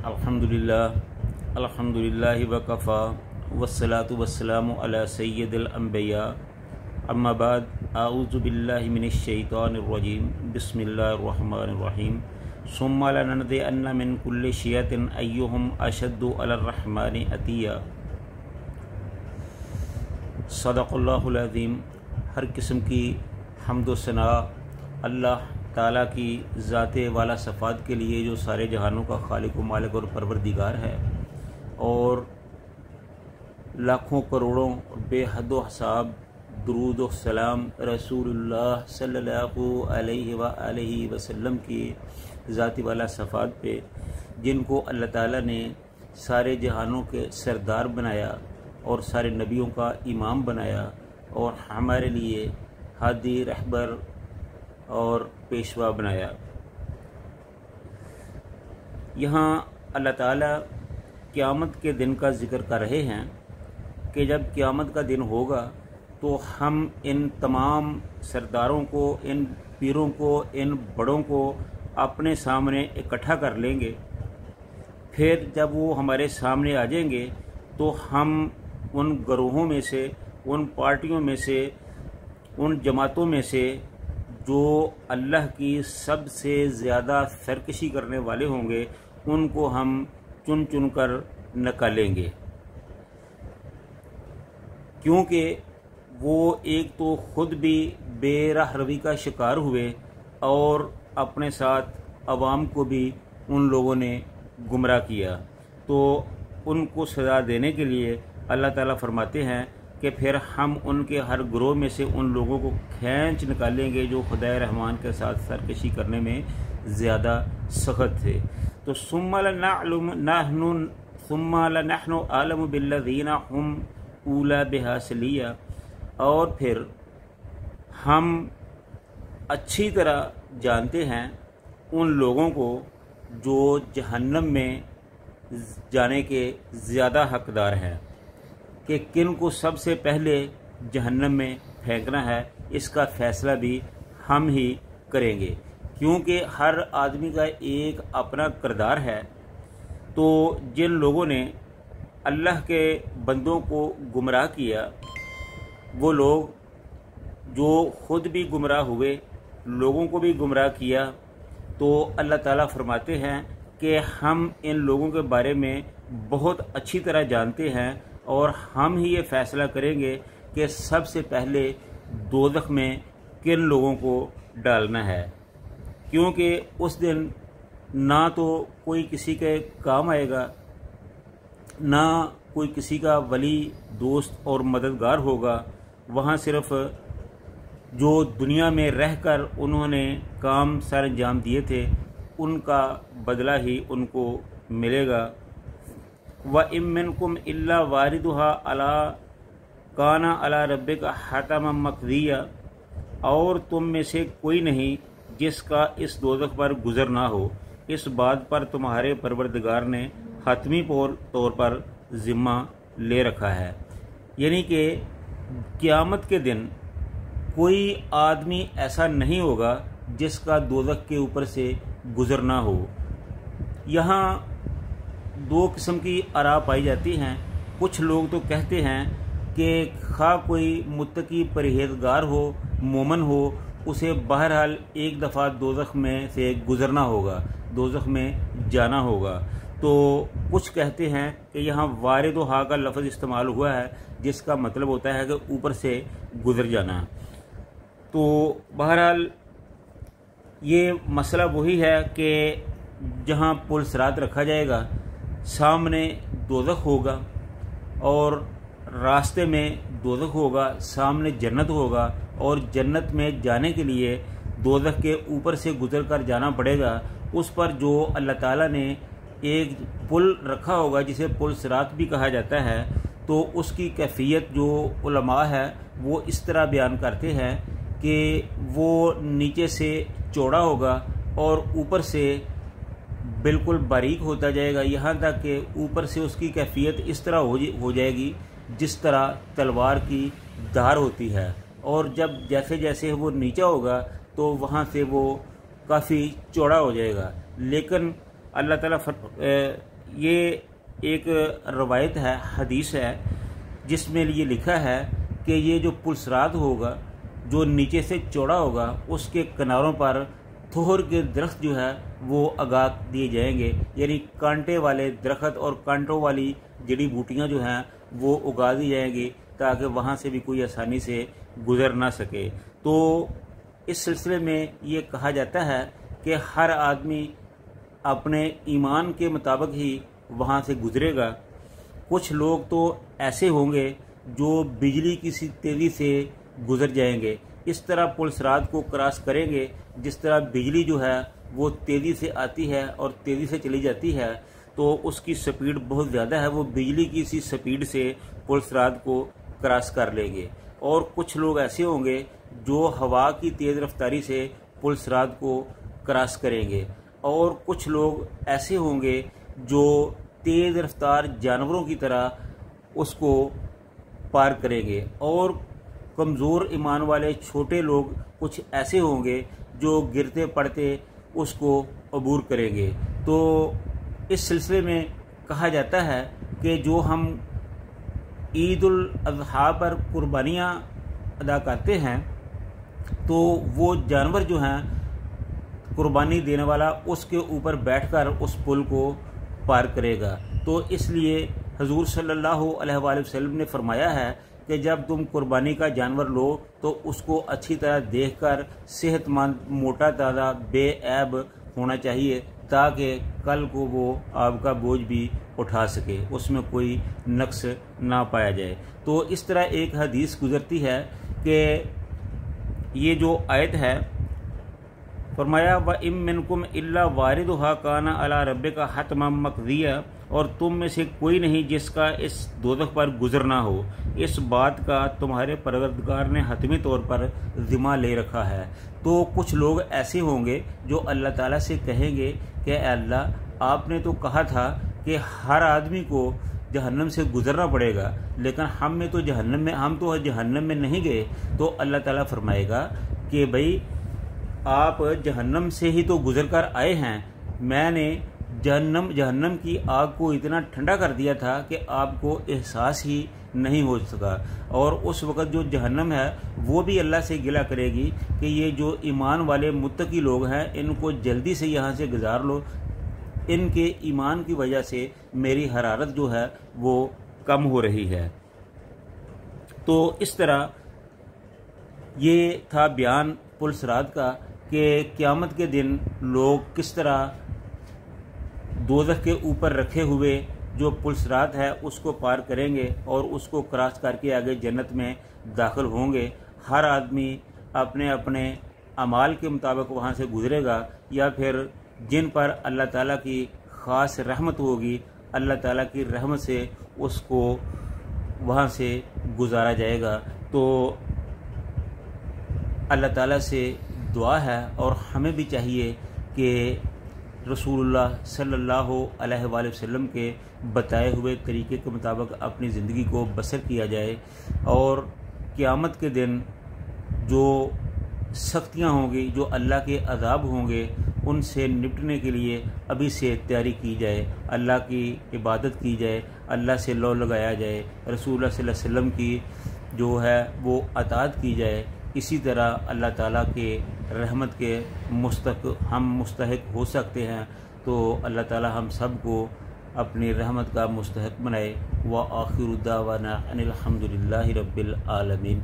الحمدللہ وکفا والصلاة والسلام علی سید الانبیاء اما بعد اعوذ باللہ من الشیطان الرجیم بسم اللہ الرحمن الرحیم ثم لننزعن من کل شیعۃ ایہم اشد علی الرحمن عتیا۔ صدق اللہ العظیم۔ ہر قسم کی حمد و ثناء اللہ تعالیٰ کی ذات والا صفات کے لیے جو سارے جہانوں کا خالق و مالک اور پروردگار ہے، اور لاکھوں کروڑوں بے حد و حساب درود و سلام رسول اللہ صلی اللہ علیہ وآلہ وسلم کی ذات والا صفات پہ، جن کو اللہ تعالیٰ نے سارے جہانوں کے سردار بنایا اور سارے نبیوں کا امام بنایا اور ہمارے لیے ہادی رہبر اور پیشوا بنایا۔ یہاں اللہ تعالیٰ قیامت کے دن کا ذکر کر رہے ہیں کہ جب قیامت کا دن ہوگا تو ہم ان تمام سرداروں کو، ان پیروں کو، ان بڑوں کو اپنے سامنے اکٹھا کر لیں گے۔ پھر جب وہ ہمارے سامنے آ جائیں گے تو ہم ان گروہوں میں سے، ان پارٹیوں میں سے، ان جماعتوں میں سے جو اللہ کی سب سے زیادہ سرکشی کرنے والے ہوں گے، ان کو ہم چن چن کر نکالیں گے، کیونکہ وہ ایک تو خود بھی بے راہ روی کا شکار ہوئے اور اپنے ساتھ عوام کو بھی ان لوگوں نے گمراہ کیا۔ تو ان کو سزا دینے کے لیے اللہ تعالیٰ فرماتے ہیں کہ پھر ہم ان کے ہر گروہ میں سے ان لوگوں کو کھینچ نکالیں گے جو خدا رحمان کے ساتھ سرکشی کرنے میں زیادہ سخت تھے۔ تو ثم لنحن اعلم بالذین هم اولی بہا صلیہ، اور پھر ہم اچھی طرح جانتے ہیں ان لوگوں کو جو جہنم میں جانے کے زیادہ حقدار ہیں، کہ کن کو سب سے پہلے جہنم میں پھینکنا ہے۔ اس کا فیصلہ بھی ہم ہی کریں گے، کیونکہ ہر آدمی کا ایک اپنا کردار ہے۔ تو جن لوگوں نے اللہ کے بندوں کو گمراہ کیا، وہ لوگ جو خود بھی گمراہ ہوئے، لوگوں کو بھی گمراہ کیا، تو اللہ تعالیٰ فرماتے ہیں کہ ہم ان لوگوں کے بارے میں بہت اچھی طرح جانتے ہیں، اور ہم ہی یہ فیصلہ کریں گے کہ سب سے پہلے دوزخ میں کن لوگوں کو ڈالنا ہے، کیونکہ اس دن نہ تو کوئی کسی کے کام آئے گا، نہ کوئی کسی کا ولی دوست اور مددگار ہوگا۔ وہاں صرف جو دنیا میں رہ کر انہوں نے کام سر انجام دیے تھے، ان کا بدلہ ہی ان کو ملے گا۔ وَإِن مِّنكُمْ إِلَّا وَارِدُهَا كَانَ عَلَى رَبِّكَ حَتَمًا مَّقْضِيًّا، اور تم میں سے کوئی نہیں جس کا اس دوزخ پر گزر نہ ہو، اس بات پر تمہارے پروردگار نے حتمی طور پر ذمہ لے رکھا ہے۔ یعنی کہ قیامت کے دن کوئی آدمی ایسا نہیں ہوگا جس کا دوزخ کے اوپر سے گزر نہ ہو۔ یہاں دو قسم کی آراء پائی جاتی ہیں۔ کچھ لوگ تو کہتے ہیں کہ خواہ کوئی متقی پرہیزگار ہو، مومن ہو، اسے بہرحال ایک دفعہ دوزخ میں سے گزرنا ہوگا، دوزخ میں جانا ہوگا۔ تو کچھ کہتے ہیں کہ یہاں وارد و ہا کا لفظ استعمال ہوا ہے، جس کا مطلب ہوتا ہے کہ اوپر سے گزر جانا۔ تو بہرحال یہ مسئلہ وہی ہے کہ جہاں پل صراط رکھا جائے گا، سامنے دوزخ ہوگا، اور راستے میں دوزخ ہوگا، سامنے جنت ہوگا، اور جنت میں جانے کے لیے دوزخ کے اوپر سے گزر کر جانا پڑے گا۔ اس پر جو اللہ تعالیٰ نے ایک پل رکھا ہوگا جسے پل صراط بھی کہا جاتا ہے، تو اس کی کیفیت جو علماء ہے وہ اس طرح بیان کرتے ہیں کہ وہ نیچے سے چوڑا ہوگا اور اوپر سے بالکل باریک ہوتا جائے گا، یہاں تک کہ اوپر سے اس کی کیفیت اس طرح ہو جائے گی جس طرح تلوار کی دھار ہوتی ہے، اور جب جیسے جیسے وہ نیچے ہوگا تو وہاں سے وہ کافی چوڑا ہو جائے گا۔ لیکن اللہ تعالیٰ یہ ایک روایت ہے، حدیث ہے، جس میں یہ لکھا ہے کہ یہ جو پل صراط ہوگا جو نیچے سے چوڑا ہوگا، اس کے کناروں پر تھور کے درخت جو ہے وہ اگا دیے جائیں گے، یعنی کانٹے والے درخت اور کانٹوں والی جڑی بوٹیاں جو ہیں وہ اگا دی جائیں گی تاکہ وہاں سے بھی کوئی آسانی سے گزر نہ سکے۔ تو اس سلسلے میں یہ کہا جاتا ہے کہ ہر آدمی اپنے ایمان کے مطابق ہی وہاں سے گزرے گا۔ کچھ لوگ تو ایسے ہوں گے جو بجلی کی سی تیزی سے گزر جائیں گے، اس طرح پل صراط کو کراس کریں گے جس طرح بجلی جو ہے وہ تیزی سے آتی ہے اور تیزی سے چلی جاتی ہے، تو اس کی سپیڈ بہت زیادہ ہے، وہ بجلی کی سی سپیڈ سے پل صراط کو کراس کر لیں گے۔ اور کچھ لوگ ایسے ہوں گے جو ہوا کی تیز رفتاری سے پل صراط کو کراس کریں گے، اور کچھ لوگ ایسے ہوں گے جو تیز رفتار جانوروں کی طرح اس کو پار کریں گے، اور کمزور ایمان والے چھوٹے لوگ کچھ ایسے ہوں گے جو گرتے پڑتے اس کو عبور کریں گے۔ تو اس سلسلے میں کہا جاتا ہے کہ جو ہم عید الاضحیٰ پر قربانیاں ادا کرتے ہیں تو وہ جانور جو ہیں قربانی دینے والا اس کے اوپر بیٹھ کر اس پل کو پار کرے گا۔ تو اس لیے حضور صلی اللہ علیہ وآلہ وسلم نے فرمایا ہے کہ جب تم قربانی کا جانور لو تو اس کو اچھی طرح دیکھ کر صحت مند، موٹا تازہ، بے عیب ہونا چاہیے تاکہ کل کو وہ آپ کا بوجھ بھی اٹھا سکے، اس میں کوئی نقص نہ پایا جائے۔ تو اس طرح ایک حدیث گزرتی ہے کہ یہ جو آیت ہے، فرمایا وَإِن مِّنكُمْ إِلَّا وَارِدُهَا كَانَ عَلَىٰ رَبِّكَ حَتْمًا مَّقْضِيًّا، اور تم میں سے کوئی نہیں جس کا اس دوزخ پر گزرنا ہو، اس بات کا تمہارے پروردگار نے حتمی طور پر ذمہ لے رکھا ہے۔ تو کچھ لوگ ایسے ہوں گے جو اللہ تعالیٰ سے کہیں گے کہ اے اللہ، آپ نے تو کہا تھا کہ ہر آدمی کو جہنم سے گزرنا پڑے گا، لیکن ہم تو جہنم میں نہیں گئے۔ تو اللہ تعالیٰ فرمائے گا کہ بھئی آپ جہنم سے ہی تو گزر کر آئے ہیں، میں نے جہنم کی آگ کو اتنا ٹھنڈا کر دیا تھا کہ آپ کو احساس ہی نہیں ہو سکا، اور اس وقت جو جہنم ہے وہ بھی اللہ سے گلہ کرے گی کہ یہ جو ایمان والے متقی لوگ ہیں ان کو جلدی سے یہاں سے گزار لو، ان کے ایمان کی وجہ سے میری حرارت جو ہے وہ کم ہو رہی ہے۔ تو اس طرح یہ تھا بیان پل صراط کا کہ قیامت کے دن لوگ کس طرح دوزخ کے اوپر رکھے ہوئے جو پل صراط ہے اس کو پار کریں گے اور اس کو کراس کر کے آگے جنت میں داخل ہوں گے۔ ہر آدمی اپنے اپنے اعمال کے مطابق وہاں سے گزرے گا، یا پھر جن پر اللہ تعالیٰ کی خاص رحمت ہوگی، اللہ تعالیٰ کی رحمت سے اس کو وہاں سے گزارا جائے گا۔ تو اللہ تعالیٰ سے دعا ہے اور ہمیں بھی چاہیے کہ رسول اللہ صلی اللہ علیہ وآلہ وسلم کے بتائے ہوئے طریقے کے مطابق اپنی زندگی کو بسر کیا جائے، اور قیامت کے دن جو سختیاں ہوں گی، جو اللہ کے عذاب ہوں گے، ان سے نپٹنے کے لیے ابھی سے تیاری کی جائے، اللہ کی عبادت کی جائے، اللہ سے لو لگایا جائے، رسول اللہ صلی اللہ علیہ وسلم کی جو ہے وہ اطاعت کی جائے۔ اسی طرح اللہ تعالیٰ کے رحمت کے ہم مستحق ہو سکتے ہیں۔ تو اللہ تعالیٰ ہم سب کو اپنی رحمت کا مستحق بنائے۔ وآخر دعوانا ان الحمد للہ رب العالمین۔